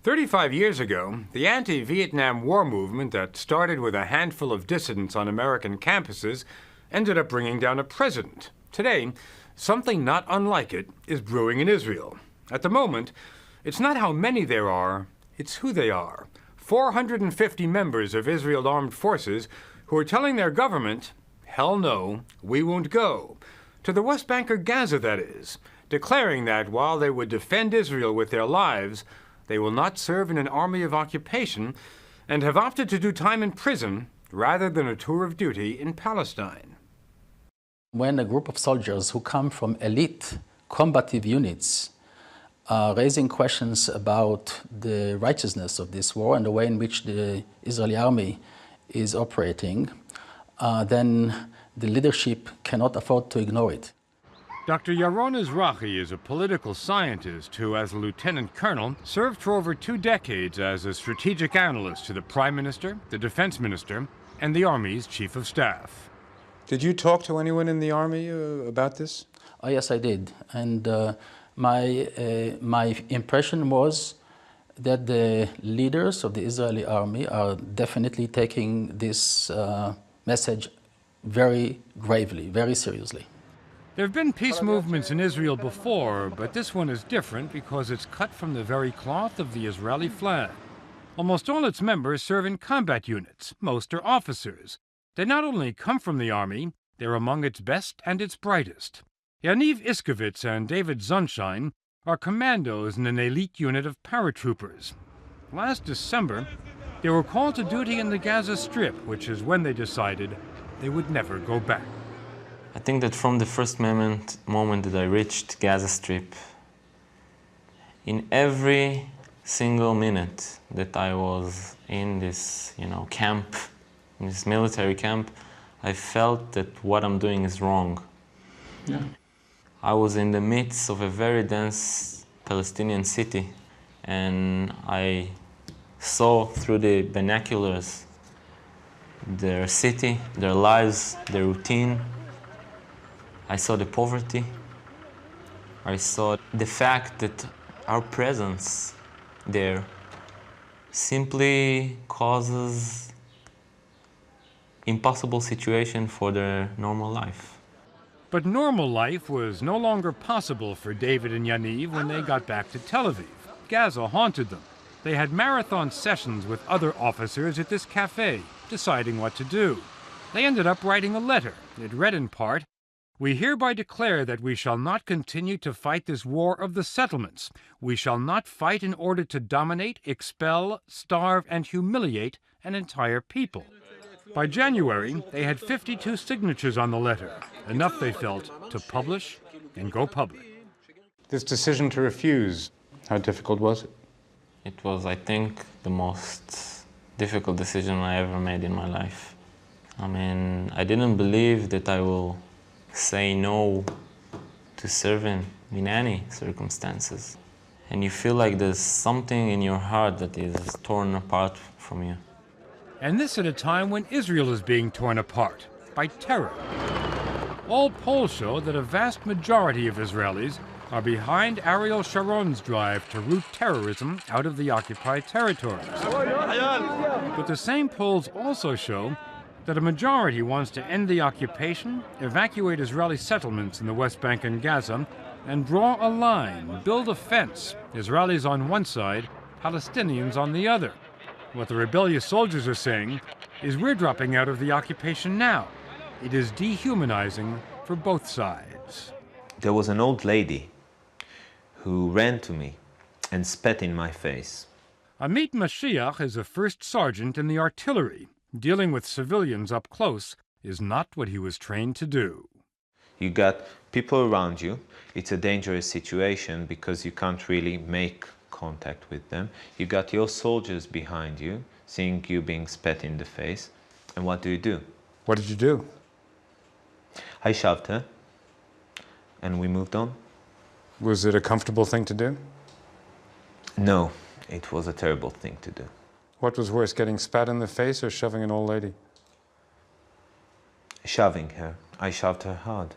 35 years ago, the anti-Vietnam War movement that started with a handful of dissidents on American campuses ended up bringing down a president. Today, something not unlike it is brewing in Israel. At the moment, it's not how many there are, it's who they are. 450 members of Israel's armed forces who are telling their government, hell no, we won't go. To the West Bank or Gaza, that is, declaring that while they would defend Israel with their lives, they will not serve in an army of occupation and have opted to do time in prison rather than a tour of duty in Palestine. When a group of soldiers who come from elite combative units are raising questions about the righteousness of this war and the way in which the Israeli army is operating, then the leadership cannot afford to ignore it. Dr. Yaron Ezrahi is a political scientist who, as a lieutenant colonel, served for over 2 decades as a strategic analyst to the Prime Minister, the Defense Minister, and the Army's Chief of Staff. Did you talk to anyone in the Army about this? Oh, yes, I did. And my impression was that the leaders of the Israeli army are definitely taking this message very gravely, very seriously. There have been peace movements in Israel before, but this one is different because it's cut from the very cloth of the Israeli flag. Almost all its members serve in combat units. Most are officers. They not only come from the army, they're among its best and its brightest. Yaniv Iskovitz and David Sunshine are commandos in an elite unit of paratroopers. Last December, they were called to duty in the Gaza Strip, which is when they decided they would never go back. I think that from the first moment that I reached Gaza Strip, in every single minute that I was in this, camp, in this military camp, I felt that what I'm doing is wrong. Yeah. I was in the midst of a very dense Palestinian city, and I saw through the binoculars their city, their lives, their routine. I saw the poverty. I saw the fact that our presence there simply causes impossible situation for their normal life. But normal life was no longer possible for David and Yaniv when they got back to Tel Aviv. Gaza haunted them. They had marathon sessions with other officers at this cafe, deciding what to do. They ended up writing a letter. It read in part, "We hereby declare that we shall not continue to fight this war of the settlements. We shall not fight in order to dominate, expel, starve, and humiliate an entire people." By January, they had 52 signatures on the letter, enough, they felt, to publish and go public. This decision to refuse, how difficult was it? It was, I think, the most difficult decision I ever made in my life. I didn't believe that I will say no to serving in any circumstances. And you feel like there's something in your heart that is torn apart from you. And this at a time when Israel is being torn apart by terror. All polls show that a vast majority of Israelis are behind Ariel Sharon's drive to root terrorism out of the occupied territories. But the same polls also show that a majority wants to end the occupation, evacuate Israeli settlements in the West Bank and Gaza, and draw a line, build a fence, Israelis on one side, Palestinians on the other. What the rebellious soldiers are saying is we're dropping out of the occupation now. It is dehumanizing for both sides. There was an old lady who ran to me and spat in my face. Amit Mashiach is a first sergeant in the artillery. Dealing with civilians up close is not what he was trained to do. You got people around you. It's a dangerous situation because you can't really make contact with them. You got your soldiers behind you, seeing you being spat in the face. And what do? What did you do? I shoved her, and we moved on. Was it a comfortable thing to do? No, it was a terrible thing to do. What was worse, getting spat in the face or shoving an old lady? Shoving her. I shoved her hard.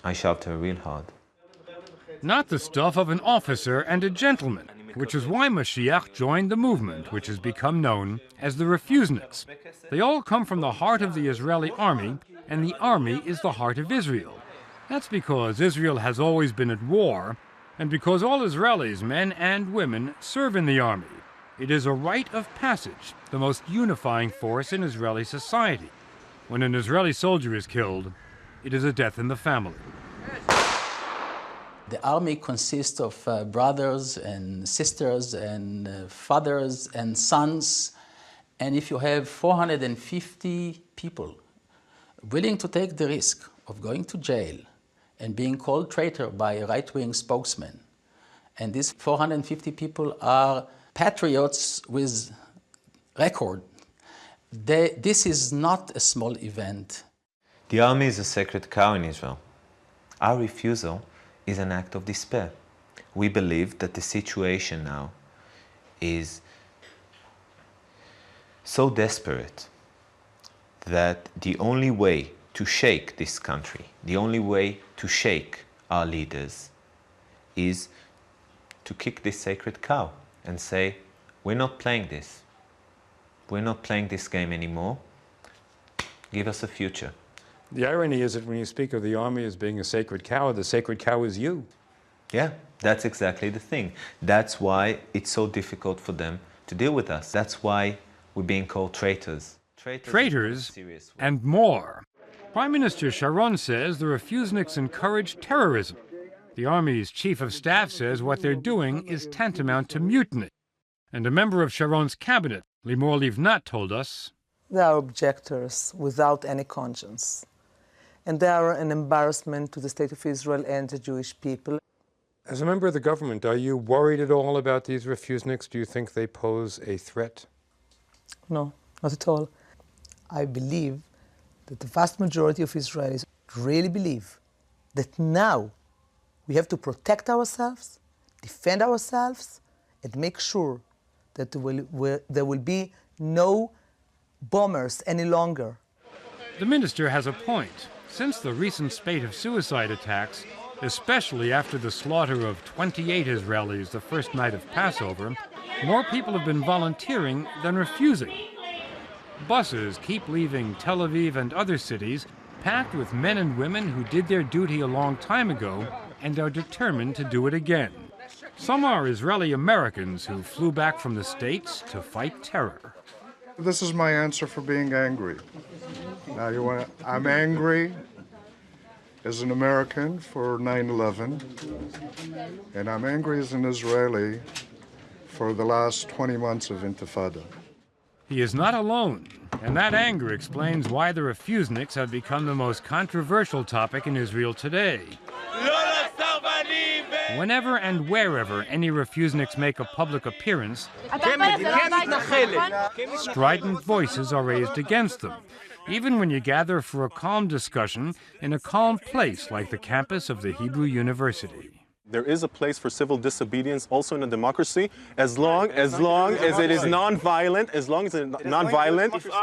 I shoved her real hard. Not the stuff of an officer and a gentleman. which is why Mashiach joined the movement, which has become known as the Refuseniks. They all come from the heart of the Israeli army, and the army is the heart of Israel. That's because Israel has always been at war, and because all Israelis, men and women, serve in the army. It is a rite of passage, the most unifying force in Israeli society. When an Israeli soldier is killed, it is a death in the family. The army consists of brothers and sisters and fathers and sons. And if you have 450 people willing to take the risk of going to jail and being called traitor by a right-wing spokesman, and these 450 people are patriots with record, this is not a small event. The army is a sacred cow in Israel. Our refusal is an act of despair. We believe that the situation now is so desperate that the only way to shake this country, the only way to shake our leaders is to kick this sacred cow and say, we're not playing this. We're not playing this game anymore. Give us a future. The irony is that when you speak of the army as being a sacred cow, the sacred cow is you. Yeah, that's exactly the thing. That's why it's so difficult for them to deal with us. That's why we're being called traitors. Traitors and more. Prime Minister Sharon says the Refuseniks encourage terrorism. The Army's Chief of Staff says what they're doing is tantamount to mutiny. And a member of Sharon's cabinet, Limor Livnat, told us, they are objectors without any conscience. And they are an embarrassment to the state of Israel and the Jewish people. As a member of the government, are you worried at all about these refuseniks? Do you think they pose a threat? No, not at all. I believe that the vast majority of Israelis really believe that now we have to protect ourselves, defend ourselves, and make sure that there will be no bombers any longer. The minister has a point. Since the recent spate of suicide attacks, especially after the slaughter of 28 Israelis the first night of Passover, more people have been volunteering than refusing. Buses keep leaving Tel Aviv and other cities packed with men and women who did their duty a long time ago and are determined to do it again. Some are Israeli Americans who flew back from the States to fight terror. This is my answer for being angry. Now, I'm angry as an American for 9/11, and I'm angry as an Israeli for the last 20 months of Intifada. He is not alone, and that anger explains why the Refuseniks have become the most controversial topic in Israel today. Whenever and wherever any Refuseniks make a public appearance, strident voices are raised against them, even when you gather for a calm discussion in a calm place like the campus of the Hebrew University. There is a place for civil disobedience also in a democracy, as long as it is non-violent,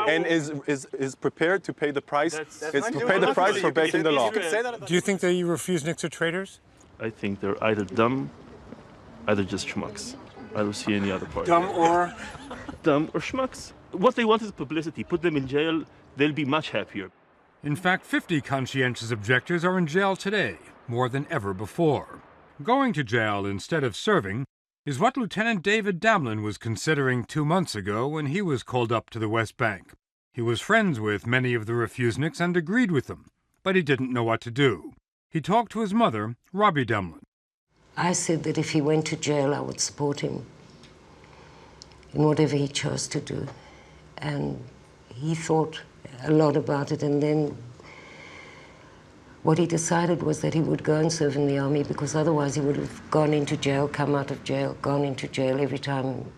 and is prepared to pay the price. It's to pay the price for breaking the law. Do you think the Refuseniks are traitors? I think they're either dumb, either just schmucks. I don't see any other part. Dumb or schmucks. What they want is publicity. Put them in jail, they'll be much happier. In fact, 50 conscientious objectors are in jail today, more than ever before. Going to jail instead of serving is what Lieutenant David Damlin was considering 2 months ago when he was called up to the West Bank. He was friends with many of the Refuseniks and agreed with them, but he didn't know what to do. He talked to his mother, Robbie Damlin. I said that if he went to jail, I would support him in whatever he chose to do. And he thought a lot about it, and then what he decided was that he would go and serve in the army, because otherwise he would have gone into jail, come out of jail, gone into jail every time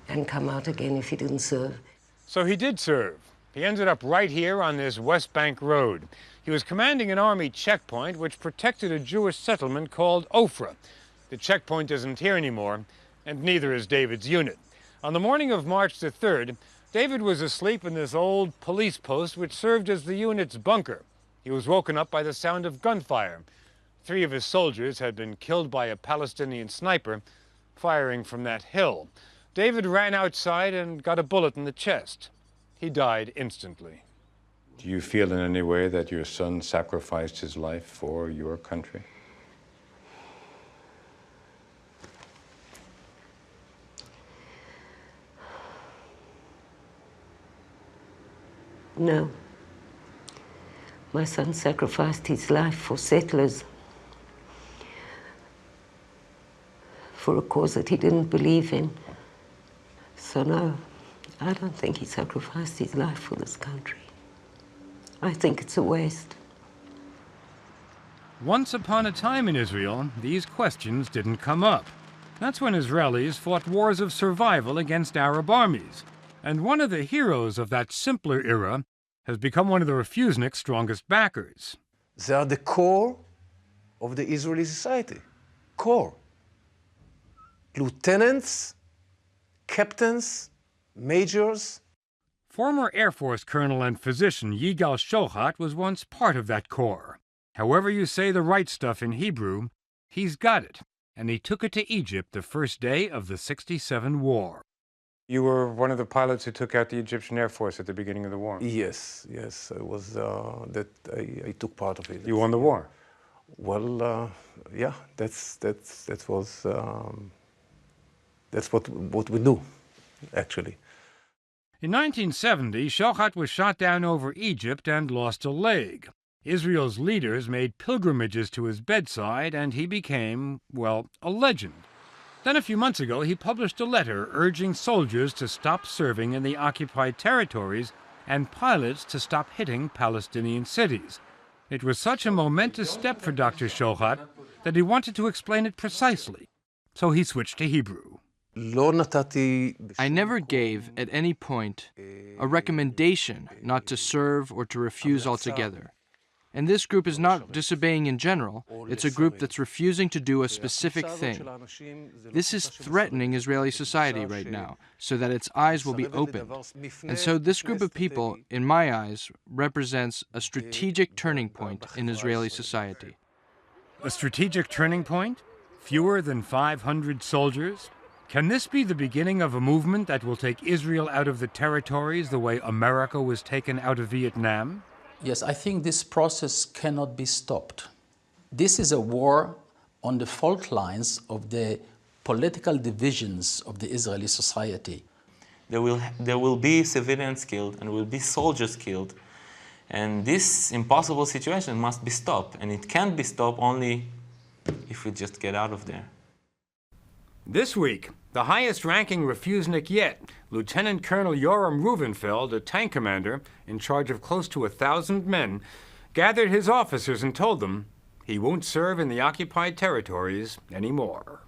and come out again if he didn't serve. So he did serve. He ended up right here on this West Bank road. He was commanding an army checkpoint which protected a Jewish settlement called Ofra. The checkpoint isn't here anymore, and neither is David's unit. On the morning of March the 3rd, David was asleep in this old police post which served as the unit's bunker. He was woken up by the sound of gunfire. 3 of his soldiers had been killed by a Palestinian sniper, firing from that hill. David ran outside and got a bullet in the chest. He died instantly. Do you feel in any way that your son sacrificed his life for your country? No. My son sacrificed his life for settlers, for a cause that he didn't believe in. So no, I don't think he sacrificed his life for this country. I think it's a waste. Once upon a time in Israel, these questions didn't come up. That's when Israelis fought wars of survival against Arab armies. And one of the heroes of that simpler era has become one of the refuseniks' strongest backers. They are the core of the Israeli society. Core. Lieutenants, captains, majors. Former Air Force colonel and physician Yigal Shohat was once part of that corps. However you say the right stuff in Hebrew, he's got it, and he took it to Egypt the first day of the '67 war. You were one of the pilots who took out the Egyptian Air Force at the beginning of the war. Yes, I was. I took part of it. You won the war. Well, yeah, that's what we do, actually. In 1970, Shohat was shot down over Egypt and lost a leg. Israel's leaders made pilgrimages to his bedside, and he became, well, a legend. Then a few months ago, he published a letter urging soldiers to stop serving in the occupied territories and pilots to stop hitting Palestinian cities. It was such a momentous step for Dr. Shohat that he wanted to explain it precisely, so he switched to Hebrew. I never gave, at any point, a recommendation not to serve or to refuse altogether. And this group is not disobeying in general, it's a group that's refusing to do a specific thing. This is threatening Israeli society right now, so that its eyes will be opened. And so this group of people, in my eyes, represents a strategic turning point in Israeli society. A strategic turning point? Fewer than 500 soldiers? Can this be the beginning of a movement that will take Israel out of the territories the way America was taken out of Vietnam? Yes, I think this process cannot be stopped. This is a war on the fault lines of the political divisions of the Israeli society. There will be civilians killed and will be soldiers killed. And this impossible situation must be stopped. And it can be stopped only if we just get out of there. This week, the highest-ranking refusenik yet, Lieutenant Colonel Yoram Ruvenfeld, a tank commander in charge of close to 1,000 men, gathered his officers and told them he won't serve in the occupied territories anymore.